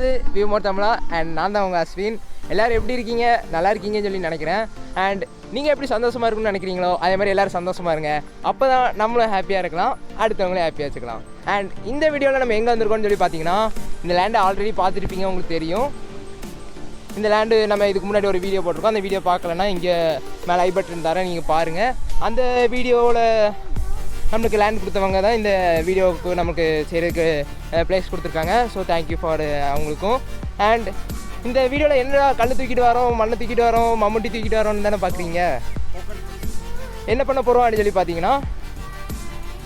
பார்க்குறது view more Tamizha and நான் தான் உங்கள் அஸ்வின். எல்லோரும் எப்படி இருக்கீங்க? நல்லா இருக்கீங்கன்னு சொல்லி நினைக்கிறேன். அண்ட் நீங்கள் எப்படி சந்தோஷமாக இருக்குன்னு நினைக்கிறீங்களோ அதே மாதிரி எல்லோரும் சந்தோஷமாக இருங்க. அப்போ தான் நம்மளும் ஹாப்பியாக இருக்கலாம், அடுத்தவங்களையும் ஹாப்பியாக வச்சுக்கலாம். அண்ட் இந்த வீடியோவில் நம்ம எங்கே வந்திருக்கோம்னு சொல்லி பார்த்தீங்கன்னா, இந்த லேண்டை ஆல்ரெடி பார்த்துருப்பீங்க, உங்களுக்கு தெரியும். இந்த லேண்டு நம்ம இதுக்கு முன்னாடி ஒரு வீடியோ போட்டிருக்கோம். அந்த வீடியோ பார்க்கலன்னா இங்கே மேலே ஐ பட்டன் தரேன், நீங்கள் பாருங்கள். அந்த வீடியோவில் நம்மளுக்கு லேண்ட் கொடுத்தவங்க தான் இந்த வீடியோவுக்கு நமக்கு செய்கிறதுக்கு ப்ளேஸ் கொடுத்துருக்காங்க. ஸோ தேங்க்யூ ஃபார் அவங்களுக்கும். அண்ட் இந்த வீடியோவில் என்ன கல் தூக்கிட்டு வரோம், மண்ணை தூக்கிட்டு வரோம், மம்முட்டி தூக்கிட்டு வரோம்னு தானே பார்க்குறீங்க. என்ன பண்ண போகிறோம் அப்படின்னு சொல்லி பார்த்தீங்கன்னா,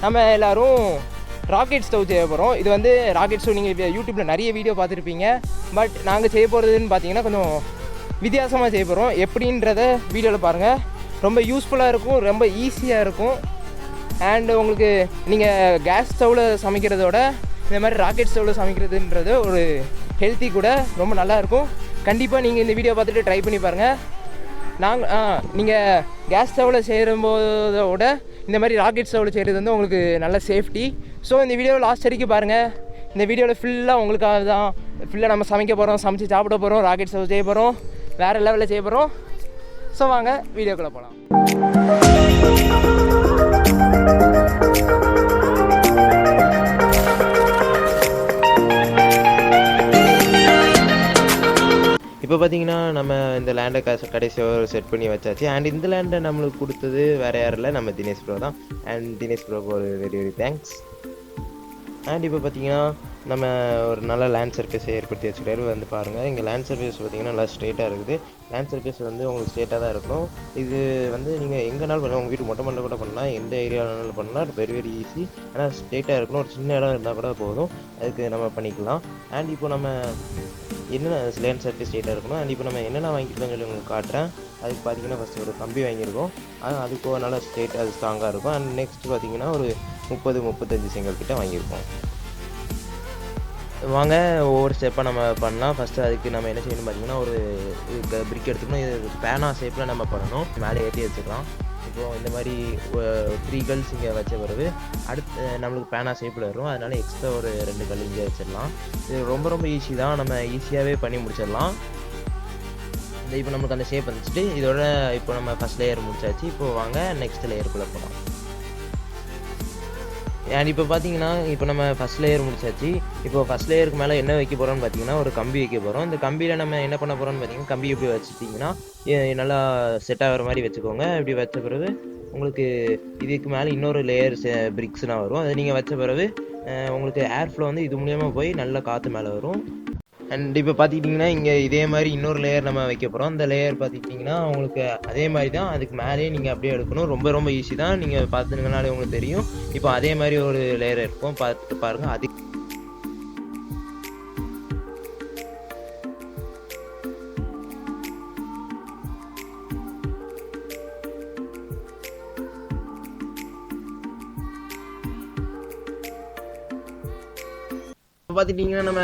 நம்ம எல்லோரும் ராக்கெட் ஸ்டவ் செய்ய போகிறோம். இது வந்து ராக்கெட் ஸ்டவ் நீங்கள் யூடியூப்பில் நிறைய வீடியோ பார்த்துருப்பீங்க. பட் நாங்கள் செய்ய போகிறதுன்னு பார்த்தீங்கன்னா கொஞ்சம் வித்தியாசமாக செய்ய போகிறோம். எப்படின்றத வீடியோவில் பாருங்கள். ரொம்ப யூஸ்ஃபுல்லாக இருக்கும், ரொம்ப ஈஸியாக இருக்கும். அண்டு உங்களுக்கு நீங்கள் கேஸ் ஸ்டவ்வில் சமைக்கிறதோட இந்த மாதிரி ராக்கெட் ஸ்டவ்வில் சமைக்கிறதுன்றது ஒரு ஹெல்த்தி கூட, ரொம்ப நல்லாயிருக்கும். கண்டிப்பாக நீங்கள் இந்த வீடியோ பார்த்துட்டு ட்ரை பண்ணி பாருங்கள். நீங்கள் கேஸ் ஸ்டவ்வில் செய்கிறம்போதோட இந்த மாதிரி ராக்கெட் ஸ்டவ்வில் செய்கிறது வந்து உங்களுக்கு நல்ல சேஃப்டி. ஸோ இந்த வீடியோவை லாஸ்ட் வரைக்கும் பாருங்கள். இந்த வீடியோவில் ஃபுல்லாக உங்களுக்காக தான். ஃபுல்லாக நம்ம சமைக்க போகிறோம், சமைச்சு சாப்பிட போகிறோம், ராக்கெட் ஸ்டவ் செய்ய போகிறோம், வேறு லெவலில் செய்ய போகிறோம். ஸோ வாங்க வீடியோக்குள்ளே போகலாம். இப்போ பார்த்தீங்கன்னா நம்ம இந்த லேண்டை கடைசியாக செட் பண்ணி வச்சாச்சு. அண்ட் இந்த லேண்டை நம்மளுக்கு கொடுத்தது வேறு யாரும் இல்லை, நம்ம தினேஷ் ப்ரோ தான். அண்ட் தினேஷ் ப்ரோக்கு ஒரு வெரி வெரி தேங்க்ஸ். அண்ட் இப்போ பார்த்தீங்கன்னா நம்ம ஒரு நல்ல லேண்ட் சர்ஃபேஸை ஏற்படுத்தி வச்சுக்கிட்டாரு. வந்து பாருங்கள், இங்கே லேண்ட் சர்ஃபேஸ் பார்த்தீங்கன்னா நல்லா ஸ்ட்ரெயிட்டாக இருக்குது. லேண்ட் சர்ஃபேஸ் வந்து உங்களுக்கு ஸ்ட்ரெயிட்டாக தான் இருக்கும். இது வந்து நீங்கள் எங்கேனாலும் பண்ணலாம், உங்கள் வீட்டு மொட்டை மண்டல கூட பண்ணலாம், எந்த ஏரியாவினாலும் பண்ணலாம். Very very easy. ஆனால் ஸ்ட்ரெயிட்டாக இருக்கணும். ஒரு சின்ன இடம் இருந்தால் கூட போதும், அதுக்கு நம்ம பண்ணிக்கலாம். அண்ட் இப்போ நம்ம என்னென்ன லேண்ட் சர்ஃபேஸ் ஸ்ட்ரெயிட்டாக இருக்கணும். அண்ட் இப்போ நம்ம என்னென்ன வாங்கியிருக்கோம்னு சொல்லி உங்களுக்கு காட்டுறேன். அதுக்கு பார்த்தீங்கன்னா ஃபஸ்ட்டு ஒரு கம்பி வாங்கியிருக்கோம். அதுக்கு நல்லா ஸ்ட்ரெயிட், அது ஸ்ட்ராங்காக இருக்கும். அண்ட் நெக்ஸ்ட்டு பார்த்தீங்கன்னா ஒரு 30-35 செங்கல் கிட்ட வாங்கியிருக்கோம். வாங்க ஒவ்வொரு ஸ்டெப்பாக நம்ம பண்ணலாம். ஃபஸ்ட்டு அதுக்கு நம்ம என்ன செய்யணும் பார்த்தீங்கன்னா, ஒரு பிரிக் எடுத்துக்கணும். இது பேனா ஷேப்பில் நம்ம பண்ணணும். மேலே ஏற்றி வச்சுக்கலாம். இப்போது இந்த மாதிரி 3 கல்ஸ் இங்கே வச்ச பிறகு அடுத்து நம்மளுக்கு பேனா ஷேப்பில் வரும். அதனால் எக்ஸ்ட்ரா ஒரு 2 கல் இங்கே வச்சிடலாம். இது ரொம்ப ரொம்ப ஈஸி தான், நம்ம ஈஸியாகவே பண்ணி முடிச்சிடலாம். இப்போ நமக்கு அந்த ஷேப் வந்துச்சுட்டு இதோட இப்போ நம்ம ஃபஸ்ட் லேயர் முடிச்சாச்சு. இப்போது வாங்க நெக்ஸ்ட் லேயருக்குள்ளே போகலாம். அண்ட் இப்போ பார்த்தீங்கன்னா இப்போ நம்ம ஃபஸ்ட் லேயர் முடிச்சாச்சு. இப்போ ஃபஸ்ட் லேயருக்கு மேலே என்ன வைக்க போகிறோம்னு பார்த்தீங்கன்னா, ஒரு கம்பி வைக்க போகிறோம். இந்த கம்பியில் நம்ம என்ன பண்ண போகிறோம்னு பார்த்தீங்கன்னா, கம்பி எப்படி வச்சுட்டிங்கன்னா நல்லா செட் ஆகிற மாதிரி வச்சுக்கோங்க. இப்படி வச்ச பிறகு உங்களுக்கு இதுக்கு மேலே இன்னொரு லேயர் பிரிக்ஸ்லாம் வரும். அதை நீங்கள் வச்ச பிறகு உங்களுக்கு ஏர் ஃப்ளோ வந்து இது மூலியமாக போய் நல்லா காற்று மேலே வரும். அண்ட் இப்போ பார்த்துக்கிட்டிங்கன்னா இங்கே இதே மாதிரி இன்னொரு லேயர் நம்ம வைக்க போகிறோம். அந்த லேயர் பார்த்துக்கிட்டிங்கன்னா உங்களுக்கு அதே மாதிரி தான், அதுக்கு மேலேயே நீங்கள் அப்படியே எடுக்கணும். ரொம்ப ரொம்ப ஈஸி தான், நீங்கள் பார்த்துங்கனாலே உங்களுக்கு தெரியும். இப்போ அதே மாதிரி ஒரு லேயர் இருக்கும், பார்த்துட்டு பாருங்கள். அது பார்த்துட்டிங்கன்னா நம்ம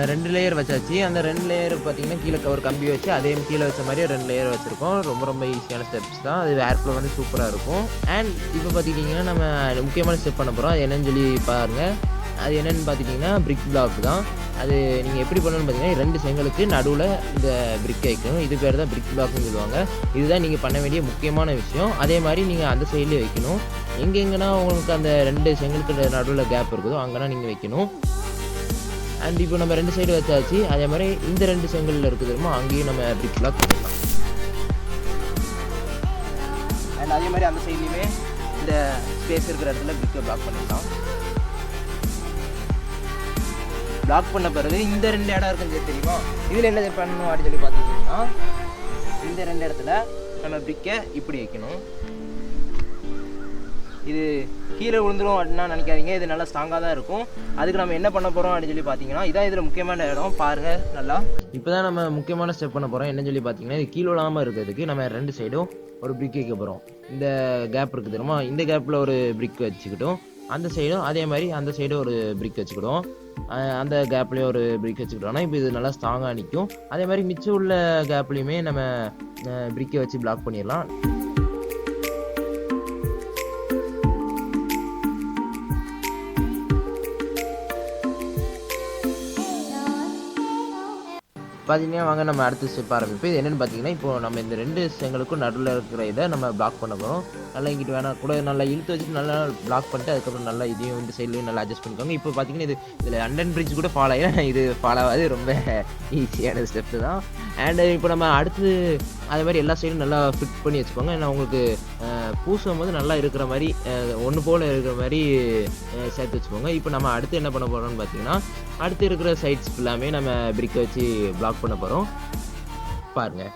2 லேயர் வச்சாச்சு. அந்த 2 லேயர் பார்த்தீங்கன்னா கீழே ஒரு கம்பி வச்சு அதே கீழே வச்ச மாதிரியே 2 லேயர் வச்சுருக்கோம். ரொம்ப ரொம்ப ஈஸியான ஸ்டெப்ஸ் தான். அது ஏர் ஃப்ளோ வந்து சூப்பராக இருக்கும். அண்ட் இப்போ பார்த்துக்கிட்டிங்கன்னா நம்ம முக்கியமான ஸ்டெப் பண்ண போகிறோம். அது என்னன்னு சொல்லி பாருங்கள். அது என்னென்னு பார்த்துட்டிங்கன்னா பிரிக் பிளாக் தான். அது நீங்கள் எப்படி பண்ணணும்னு பார்த்தீங்கன்னா, 2 செங்கலுக்கு நடுவில் இந்த பிரிக் வைக்கணும். இது பேர் தான் பிரிக் பிளாக்னு சொல்லுவாங்க. இதுதான் நீங்கள் பண்ண வேண்டிய முக்கியமான விஷயம். அதே மாதிரி நீங்கள் அந்த சைட்லேயே வைக்கணும். எங்கெங்கன்னா உங்களுக்கு அந்த 2 செங்கலுக்கு நடுவில் கேப் இருக்குதோ அங்கேனா நீங்கள் வைக்கணும். அண்ட் இப்போ நம்ம 2 சைடு வச்சாச்சு. அதே மாதிரி இந்த 2 செங்கலில் இருக்குதுமோ அங்கேயும் நம்ம பிரிக் பிளாக் பண்ணிடலாம். அண்ட் அதே மாதிரி அந்த சைட்லேயுமே இந்த ஸ்பேஸ் இருக்கிற இடத்துல பிரிக்கை பிளாக் பண்ணிடலாம். பிளாக் பண்ண பிறகு இந்த 2 இடம் இருக்குன்னு தெரியுமா, இதில் என்ன பண்ணணும் அப்படின்னு சொல்லி பார்த்துக்கிட்டிங்கன்னா, இந்த 2 இடத்துல நம்ம பிரிக்கை இப்படி வைக்கணும். இது கீழே விழுந்துடும் அப்படின்னா நினைக்காதீங்க, இது நல்லா ஸ்ட்ராங்காக தான் இருக்கும். அதுக்கு நம்ம என்ன பண்ண போகிறோம் அப்படின்னு சொல்லி பார்த்தீங்கன்னா, இதான் இதில் முக்கியமான இடம். பாருங்கள் நல்லா, இப்போ தான் நம்ம முக்கியமான ஸ்டெப் பண்ண போகிறோம். என்னன்னு சொல்லி பார்த்தீங்கன்னா, இது கீழே விழாமல் இருக்கிறதுக்கு நம்ம 2 சைடும் ஒரு பிரிக் வைக்க போகிறோம். இந்த கேப் இருக்குது தெரியுமா, இந்த கேப்பில் ஒரு பிரிக் வச்சுக்கிட்டோம். அந்த சைடும் அதே மாதிரி அந்த சைடும் ஒரு பிரிக் வச்சுக்கிட்டோம். அந்த கேப்லேயும் ஒரு பிரிக் வச்சுக்கிட்டோம்னா இப்போ இது நல்லா ஸ்ட்ராங்காக நிற்கும். அதே மாதிரி மிச்சம் உள்ள கேப்லேயுமே நம்ம பிரிக்கை வச்சு பிளாக் பண்ணிடலாம். பார்த்தீங்கன்னா வாங்க நம்ம அடுத்த ஸ்டெப் ஆரம்பிப்போம். இது என்னென்னு பார்த்தீங்கன்னா, இப்போ நம்ம இந்த 2 செங்கலுக்கும் நடுவில் இருக்கிற இதை நம்ம பிளாக் பண்ண போகிறோம். நல்லா இங்கிட்டு வேணால் கூட நல்லா இழுத்து வச்சுட்டு நல்லா பிளாக் பண்ணிட்டு அதுக்கப்புறம் நல்லா இதையும் இந்த சைட்லையும் நல்லா அட்ஜஸ்ட் பண்ணிக்கோங்க. இப்போ பார்த்தீங்கன்னா இதில் அண்டன் பிரிட்ஜ் கூட ஃபாலோ ஆகிடும், இது ஃபாலோ ஆகாது, ரொம்ப ஈஸியான ஸ்டெப்பு தான். அண்டு இப்போ நம்ம அடுத்து அதே மாதிரி எல்லா சைடும் நல்லா ஃபிட் பண்ணி வச்சுக்கோங்க. ஏன்னா உங்களுக்கு பூசும் போது நல்லா இருக்கிற மாதிரி ஒன்று போல் இருக்கிற மாதிரி சேர்த்து வச்சுக்கோங்க. இப்போ நம்ம அடுத்து என்ன பண்ண போகிறோம்னு பார்த்தீங்கன்னா, அடுத்து இருக்கிற சைட்ஸ் ஃபுல்லாமே நம்ம பிரிக்கை வச்சு பிளாக் பண்ண போகிறோம். பாருங்கள்.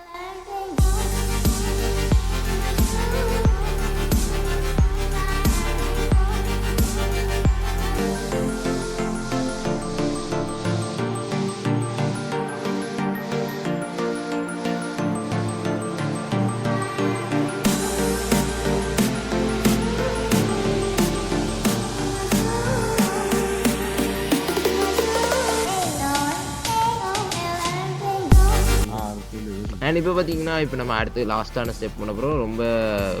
அண்ட் இப்போ பார்த்தீங்கன்னா இப்போ நம்ம அடுத்து லாஸ்ட்டான ஸ்டெப் பண்ண போகிறோம். ரொம்ப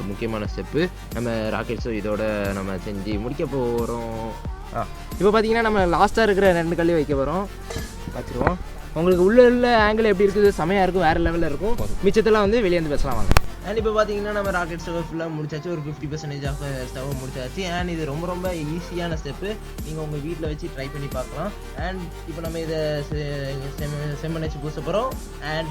முக்கியமான ஸ்டெப்பு. நம்ம ராக்கெட்ஸும் இதோட நம்ம செஞ்சு முடிக்க போகிறோம். இப்போ பார்த்தீங்கன்னா நம்ம லாஸ்ட்டாக இருக்கிற 2 கல்லையும் வைக்க போகிறோம். வச்சுருவோம். உங்களுக்கு உள்ள ஆங்கிள் எப்படி இருக்குது, செமையாக இருக்கும், வேறு லெவலில் இருக்கும். மிச்சத்தெல்லாம் வந்து வெளியே வந்து பேசலாம் வாங்க. அண்ட் இப்போ பார்த்தீங்கன்னா நம்ம ராக்கெட் ஸ்டவ் ஃபுல்லாக முடிச்சாச்சு. ஒரு 50% ஆஃப் ஸ்டவ் முடிச்சாச்சு. அண்ட் இது ரொம்ப ரொம்ப ஈஸியான ஸ்டெப்பு. நீங்கள் உங்கள் வீட்டில் வச்சு ட்ரை பண்ணி பார்க்கலாம். அண்ட் இப்போ நம்ம இதை செம்மண் வச்சு பூச போகிறோம். அண்ட்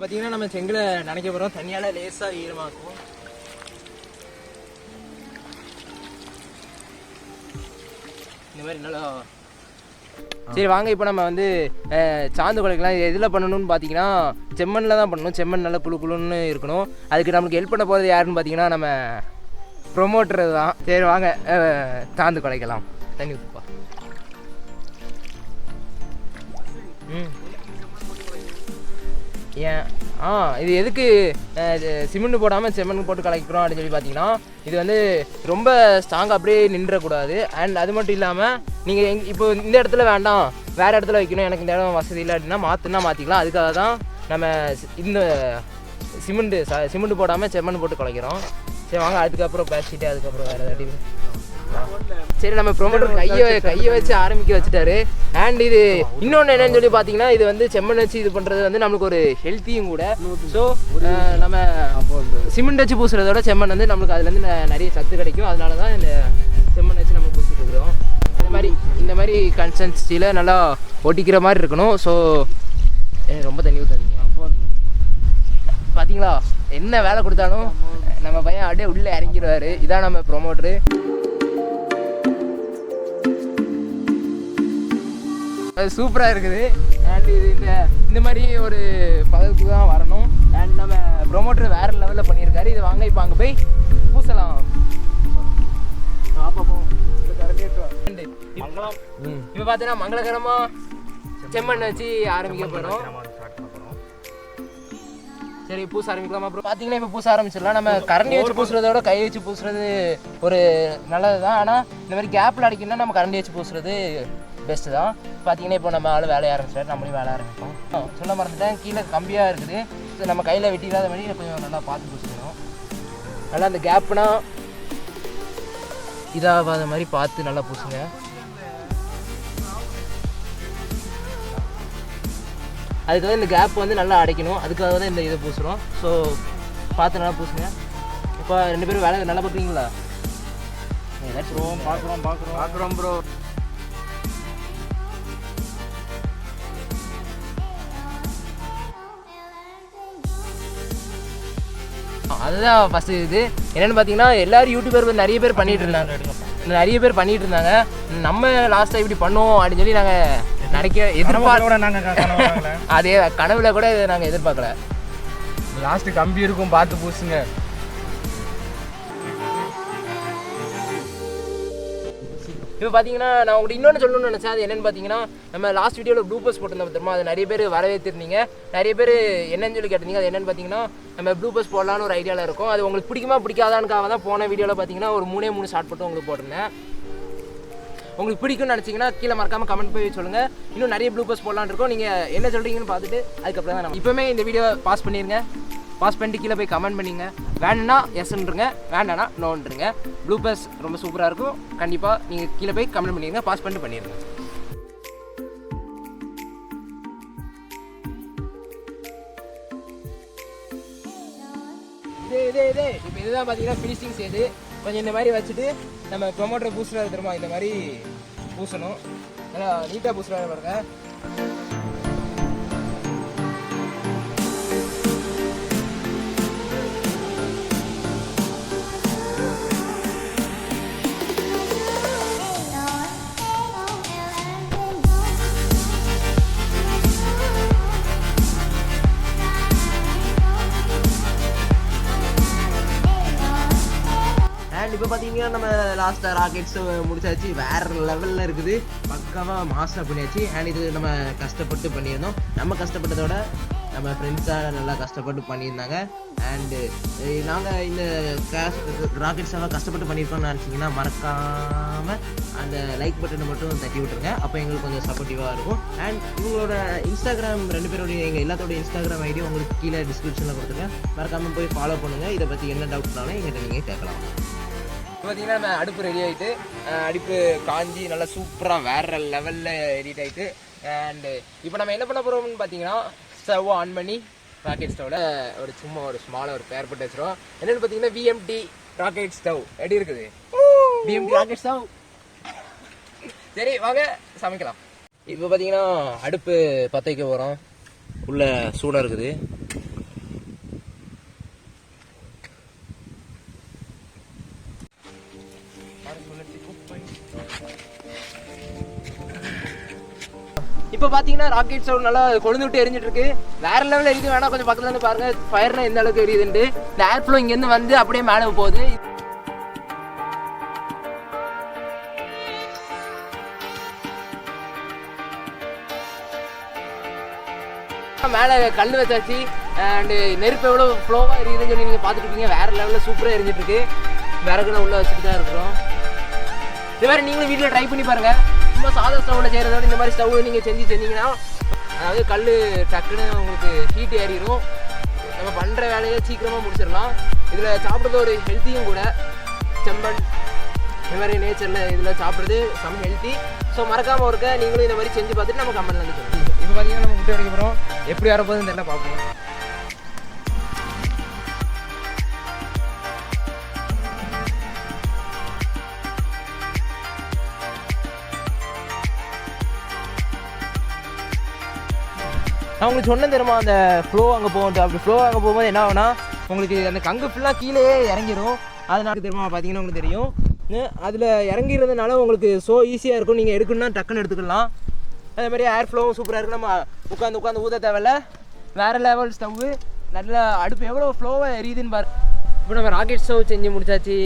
பார்த்தீங்கன்னா நம்ம செங்கலை நினைக்க போகிறோம். தண்ணியால் லேசாக ஈரமாக்கும். இந்த மாதிரி நல்லா. சரி வாங்க, இப்போ நம்ம வந்து சாந்து குலைக்கலாம். எதில் பண்ணணும்னு பார்த்தீங்கன்னா செம்மண்ணில் தான் பண்ணணும். செம்மண் நல்லா குழு குழுன்னு இருக்கணும். அதுக்கு நம்மளுக்கு ஹெல்ப் பண்ண போகிறது யாருன்னு பார்த்தீங்கன்னா நம்ம ப்ரொமோட்டர் தான். சரி வாங்க சாந்து குலைக்கலாம். தண்ணி ஊற்றுப்பா. ஏன் இது எதுக்கு சிமெண்ட் போடாமல் செம்மண் போட்டு கலக்கிறோம் அப்படின்னு சொல்லி பார்த்தீங்கன்னா, இது வந்து ரொம்ப ஸ்ட்ராங்காக அப்படியே நின்றக்கூடாது. அண்ட் அது மட்டும் இல்லாமல் நீங்கள் இப்போ இந்த இடத்துல வேண்டாம், வேறு இடத்துல வைக்கணும், எனக்கு இந்த இடம் வசதி இல்லை அப்படின்னா மாற்றிக்கலாம். அதுக்காக தான் நம்ம இந்த சிமெண்ட் போடாமல் செம்மண் போட்டு கலக்கிறோம். சரி வாங்க, அதுக்கப்புறம் பேசிட்டு அதுக்கப்புறம் வேறு ஏதாட்டி. சரி நம்ம ப்ரொமோட்டர் கையை வச்சு ஆரம்பிக்க வச்சுட்டாரு. அண்ட் இது இன்னொன்று என்னன்னு சொல்லி பார்த்தீங்கன்னா, இது வந்து செம்மண் வச்சு இது பண்ணுறது வந்து நம்மளுக்கு ஒரு ஹெல்த்தியும் கூட. ஸோ நம்ம சிமெண்ட் வச்சு பூசுறதோட செம்மண் வந்து நம்மளுக்கு அதுலேருந்து நிறைய சத்து கிடைக்கும். அதனால தான் இந்த செம்மண் வச்சு நம்ம பூசிட்டு இருக்கிறோம். இந்த மாதிரி கன்சிஸ்டன்சியில் நல்லா ஒட்டிக்கிற மாதிரி இருக்கணும். ஸோ ரொம்ப தண்ணி ஊற்றாதீங்க. பார்த்தீங்களா, என்ன வேலை கொடுத்தாலும் நம்ம பையன் அப்படியே உள்ளே இறங்கிடுவார். இதான் நம்ம ப்ரொமோட்ரு. அது சூப்பராக இருக்குது. அண்ட் இது இந்த மாதிரி ஒரு பதத்துக்கு தான் வரணும். அண்ட் நம்ம ப்ரொமோட்டர் வேறு லெவலில் பண்ணியிருக்காரு. இது வாங்க இப்போ அங்கே போய் பூசலாம். இப்போ பார்த்தீங்கன்னா மங்களகரமாக செம்மண் வச்சு ஆரம்பிக்க போகிறோம். சரி பூச ஆரம்பிக்கலாமா? அப்புறம் பார்த்தீங்கன்னா இப்போ பூச ஆரம்பிச்சிடலாம். நம்ம கரண்டி வச்சு பூசுறதோட கை வச்சு பூசுறது ஒரு நல்லது தான். ஆனால் இந்த மாதிரி கேப்பில் அடிக்கணும்னா நம்ம கரண்டி வச்சு பூசுறது பெஸ்ட்டு தான். பார்த்தீங்கன்னா இப்போ நம்ம ஆள் வேலையை ஆரம்பிச்சிட்டாரு, நம்மளையும் வேலை ஆரம்பிப்போம். சொல்ல மறந்துட்டேன், கீழே கம்பியாக இருக்குது. நம்ம கையில் வெட்டிடாத மாதிரி கொஞ்சம் நல்லா பார்த்து பூசிக்கணும். நல்லா அந்த கேப்னா இதாகாத மாதிரி பார்த்து நல்லா பூசுங்க. அதுக்காக இந்த கேப் வந்து நல்லா அடைக்கணும். அதுக்காக தான் இந்த இதை பூசுகிறோம். ஸோ பார்த்து நல்லா பூசுங்க. இப்போ 2 பேரும் வேலை நல்லா பார்க்குறீங்களா? ஏதாச்சும் பார்க்குறோம் ப்ரோ. அதுதான் ஃபஸ்ட்டு இது என்னென்னு பார்த்தீங்கன்னா, எல்லோரும் யூடியூபர் நிறைய பேர் பண்ணிகிட்டு இருந்தாங்க. நம்ம லாஸ்ட்டாக இப்படி பண்ணுவோம் அப்படின்னு சொல்லி நாங்கள் அதே கனவுல கூட நாங்கள் எதிர்பார்க்கல. லாஸ்ட்டு கம்பி இருக்கும், பார்த்து பூசுங்க. இப்போ பார்த்தீங்கன்னா நான் உங்கள்கிட்ட இன்னொன்று சொல்லணும்னு நினச்சேன். அது என்னென்னு பார்த்தீங்கன்னா, நம்ம லாஸ்ட் வீடியோவில் ப்ளூபர்ஸ் போட்டிருந்தோம் தெரியுமா, அது நிறைய பேர் வரவேற்றிருந்தீங்க. நிறைய பேர் என்னன்னு சொல்லி கேட்டிருந்தீங்க. அது என்னென்னு பார்த்தீங்கன்னா, நம்ம ப்ளூபர்ஸ் போடலான்னு ஒரு ஐடியாவில் இருக்கும். அது உங்களுக்கு பிடிக்குமா பிடிக்காதானுக்காக தான் போன வீடியோவில் பார்த்தீங்கன்னா ஒரு 3 ஷார்ட் போட்டு உங்களுக்கு போட்டிருந்தேன். உங்களுக்கு பிடிக்கும்னு நினச்சிங்கன்னா கீழே மறக்காமல் கமெண்ட் போய் சொல்லுங்கள். இன்னும் நிறைய ப்ளூபர்ஸ் போடலான்னு இருக்கோம். நீங்கள் என்ன சொல்கிறீங்கன்னு பார்த்துட்டு அதுக்கப்புறம் தான் நம்ம இப்போவுமே இந்த வீடியோ பாஸ் பண்ணிடுங்க. பாஸ் பண்ணிட்டு கீழே போய் கமெண்ட் பண்ணிங்க. வேணுன்னா எஸ்ன்றுங்க, வேண்டானா நோன்றுங்க. ப்ளூபர்ஸ் ரொம்ப சூப்பராக இருக்கும். கண்டிப்பாக நீங்கள் கீழே போய் கமெண்ட் பண்ணிடுங்க, பாஸ் பண்ணிட்டு பண்ணிடுங்க. இதே இப்போ இதுதான் பார்த்தீங்கன்னா ஃபினிஷிங் ஸ்டேஜ். கொஞ்சம் இந்த மாதிரி வச்சுட்டு நம்ம ப்ரொமோட்டர் பூஸ்டர் தருமா இந்த மாதிரி பூசணும். நல்லா நீட்டாக பூஸ்டராக பாருங்க. இப்போ பார்த்தீங்கன்னா நம்ம லாஸ்ட்டாக ராக்கெட்ஸ் முடிச்சாச்சு. வேறு லெவலில் இருக்குது, பக்காவாக மாஸ்டர் பண்ணியாச்சு. அண்ட் இது நம்ம கஷ்டப்பட்டு பண்ணியிருந்தோம். நம்ம கஷ்டப்பட்டதோட நம்ம ஃப்ரெண்ட்ஸாக நல்லா கஷ்டப்பட்டு பண்ணியிருந்தாங்க. அண்டு நாங்கள் இந்த ராக்கெட்ஸாக கஷ்டப்பட்டு பண்ணியிருக்கோம்னு நினச்சிங்கன்னா மறக்காமல் அந்த லைக் பட்டனை மட்டும் தட்டி விட்டுருங்க. அப்போ எங்களுக்கு கொஞ்சம் சப்போர்ட்டிவாக இருக்கும். அண்ட் இவங்களோட இன்ஸ்டாகிராம் 2 பேரோடைய எங்கள் எல்லாத்தோட இன்ஸ்டாகிராம் ஐடி உங்களுக்கு கீழே டிஸ்கிரிப்ஷனில் கொடுத்துருங்க. மறக்காமல் போய் ஃபாலோ பண்ணுங்கள். இதை பற்றி என்ன டவுட்னாலும் எங்கிட்ட நீங்கள் கேட்கலாம். இப்போ பார்த்தீங்கன்னா நம்ம அடுப்பு ரெடி ஆகிட்டு, அடுப்பு காஞ்சி நல்லா சூப்பராக வேறு லெவலில் எடிட் ஆகிட்டு. அண்டு இப்போ நம்ம என்ன பண்ண போகிறோம்னு பார்த்தீங்கன்னா ஸ்டவ் ஆன் பண்ணி ராக்கெட் ஸ்டவ்வில் சும்மா ஒரு ஸ்மாலாக ஒரு பேர் போட்டு வச்சுருவோம். என்னென்னு பார்த்தீங்கன்னா விஎம்டி ராக்கெட் ஸ்டவ் எப்படி இருக்குது, விஎம்டி ராக்கெட் ஸ்டவ். சரி வாங்க சமைக்கலாம். இப்போ பார்த்தீங்கன்னா அடுப்பு பற்ற வைக்க போகிறோம். உள்ள சூடாக இருக்குது. இப்போ பார்த்தீங்கன்னா ராக்கெட் ஸ்டவ் நல்லா கொழுந்து விட்டு எரிஞ்சிட்டு இருக்கு. வேற லெவலில் எரியுது. வேணா கொஞ்சம் பக்கத்துல இருந்து பாருங்க ஃபயர்னா எந்த அளவுக்கு எரியுதுன்ட்டு. இந்த ஏர் ஃப்ளோ இங்கேருந்து வந்து அப்படியே மேலே போகுது. மேலே கல் வச்சாச்சு. அண்டு நெருப்பு எவ்வளோ ஃப்ளோவாக எரியுதுன்னு சொல்லி நீங்கள் பார்த்துட்டு இருக்கீங்க. வேற லெவலில் சூப்பராக எரிஞ்சிட்டு இருக்கு. விறகுனா உள்ளே வச்சுட்டு தான் இருக்கிறோம். இது மாதிரி நீங்களும் வீட்டில் ட்ரை பண்ணி பாருங்கள். சும்மா சாதா ஸ்டவ்வில் செய்கிறதோட இந்த மாதிரி ஸ்டவ் நீங்கள் செஞ்சீங்கன்னா அதாவது கல் டக்குன்னு உங்களுக்கு ஹீட் ஏறிடும். நம்ம பண்ணுற வேலையை சீக்கிரமாக முடிச்சிடலாம். இதில் சாப்பிட்றது ஒரு ஹெல்த்தியும் கூட. செம்பன் இந்த மாதிரி நேச்சரில் இதில் சாப்பிட்றது செம்ம ஹெல்த்தி. ஸோ மறக்காமல் இருக்க நீங்களும் இந்த மாதிரி செஞ்சு பார்த்துட்டு நம்ம கமெண்ட்ல வந்து சொல்லுங்கள். இப்போ பார்த்தீங்கன்னா நம்ம முட்டை அடிக்க போகிறோம். எப்படி வரப்போகுதுன்னு தெரியல, பார்ப்போம். நான் உங்களுக்கு சொன்னேன் தெரியுமா, அந்த ஃப்ளோ அங்கே போகணும். அப்படி ஃப்ளோ அங்கே போகும்போது என்ன ஆகுனா உங்களுக்கு அந்த கங்கு ஃபுல்லாக கீழே இறங்கிடும். அதனால தெரியுமா பார்த்தீங்கன்னா உங்களுக்கு தெரியும். அதில் இறங்கிறதுனால உங்களுக்கு ஸோ ஈஸியாக இருக்கும். நீங்கள் எடுக்கணும்னா டக்குன்னு எடுத்துக்கலாம். அதே மாதிரி ஏர் ஃப்ளோவும் சூப்பராக இருக்குது. நம்ம உட்காந்து ஊற்ற தேவையில்ல. வேறு லெவல் ஸ்டவ்வு. நல்லா அடுப்பு எவ்வளோ ஃப்ளோவாக எரியுதுன்னு பாரு. இப்போ நம்ம ராக்கெட் ஸ்டவ் செஞ்சு முடிச்சாச்சு.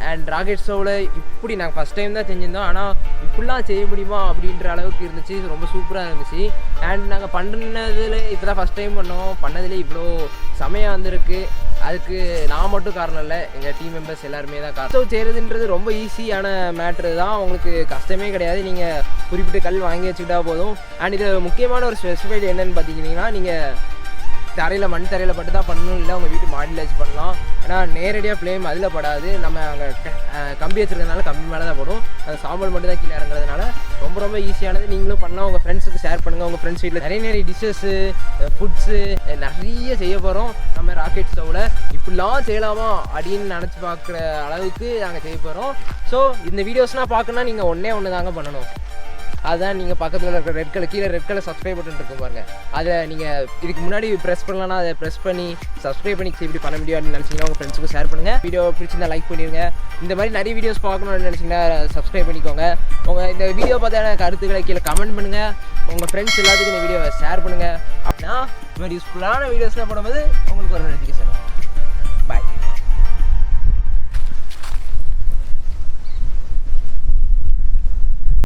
அண்ட் ராக்கெட் ஸ்டவ்வில் இப்படி நாங்கள் ஃபஸ்ட் டைம் தான் செஞ்சுருந்தோம். ஆனால் இப்படிலாம் செய்ய முடியுமா அப்படின்ற அளவுக்கு இருந்துச்சு. ரொம்ப சூப்பராக இருந்துச்சு. அண்ட் நாங்கள் பண்ணதில் இப்போ தான் ஃபஸ்ட் டைம் பண்ணதில் இவ்வளோ செமையாக வந்திருக்கு. அதுக்கு நான் மட்டும் காரணம் இல்லை, எங்கள் டீம் மெம்பர்ஸ் எல்லாருமே தான் காரணம். ஸ்டவ் செய்கிறதுன்றது ரொம்ப ஈஸியான மேட்ரு தான். உங்களுக்கு கஷ்டமே கிடையாது. நீங்கள் குறிப்பிட்ட கல் வாங்கி வச்சுக்கிட்டா போதும். அண்ட் இது முக்கியமான ஒரு ஸ்பெசிஃபைடு என்னென்னு பார்த்தீங்கன்னா, நீங்கள் தரையில் மண் தரையில் பட்டு தான் பண்ணணும். இல்லை உங்கள் வீட்டு மாடியில் வச்சு பண்ணலாம். ஏன்னா நேரடியாக ஃப்ளேம் அதில் படாது. நம்ம அங்கே கம்பி வச்சுருக்கிறதுனால கம்பி மேலே தான் போடும். அது சாம்பல் மட்டும் தான் கீழே இறங்குறதுனால ரொம்ப ஈஸியானது. நீங்களும் பண்ணலாம். உங்கள் ஃப்ரெண்ட்ஸுக்கு ஷேர் பண்ணுங்கள். உங்கள் ஃப்ரெண்ட்ஸ் வீட்டில் நிறைய டிஷ்ஷஸ்ஸு, ஃபுட்ஸு நிறைய செய்ய போகிறோம். நம்ம ராக்கெட் ஸ்டவ்வில் இப்படிலாம் செய்யலாமா அப்படின்னு நினச்சி பார்க்குற அளவுக்கு நாங்கள் செய்ய போகிறோம். ஸோ இந்த வீடியோஸ்லாம் பார்க்கணுன்னா நீங்கள் ஒன்று தாங்க பண்ணணும். அதுதான் நீங்கள் பக்கத்தில் இருக்கிற ரெட் கலர், கீழே ரெட் கலர் சப்ஸ்கிரைப் பட்டன் இருக்கும் பாருங்க. அதை நீங்கள் இதுக்கு முன்னாடி ப்ரெஸ் பண்ணலன்னா அதை ப்ரெஸ் பண்ணி சப்ஸ்கிரைப் பண்ணி இப்படி பண்ண முடியும் அப்படின்னு நினச்சிங்கன்னா உங்கள் ஃப்ரெண்ட்ஸுக்கும் ஷேர் பண்ணுங்கள். வீடியோ பிடிச்சிருந்தா லைக் பண்ணிடுங்க. இந்த மாதிரி நிறைய வீடியோஸ் பார்க்கணும்னு நினச்சிங்கன்னா சப்ஸ்கிரைப் பண்ணிக்கோங்க. உங்கள் இந்த வீடியோ பார்த்தான கருத்துக்களை கீழே கமெண்ட் பண்ணுங்கள். உங்கள் ஃப்ரெண்ட்ஸ் எல்லாத்துக்கும் இந்த வீடியோவை ஷேர் பண்ணுங்கள். அப்படின்னா இந்த மாதிரி யூஸ்ஃபுல்லான வீடியோஸ்லாம் போடும்போது உங்களுக்கு ஒரு நோட்டிஃபிகேஷன்.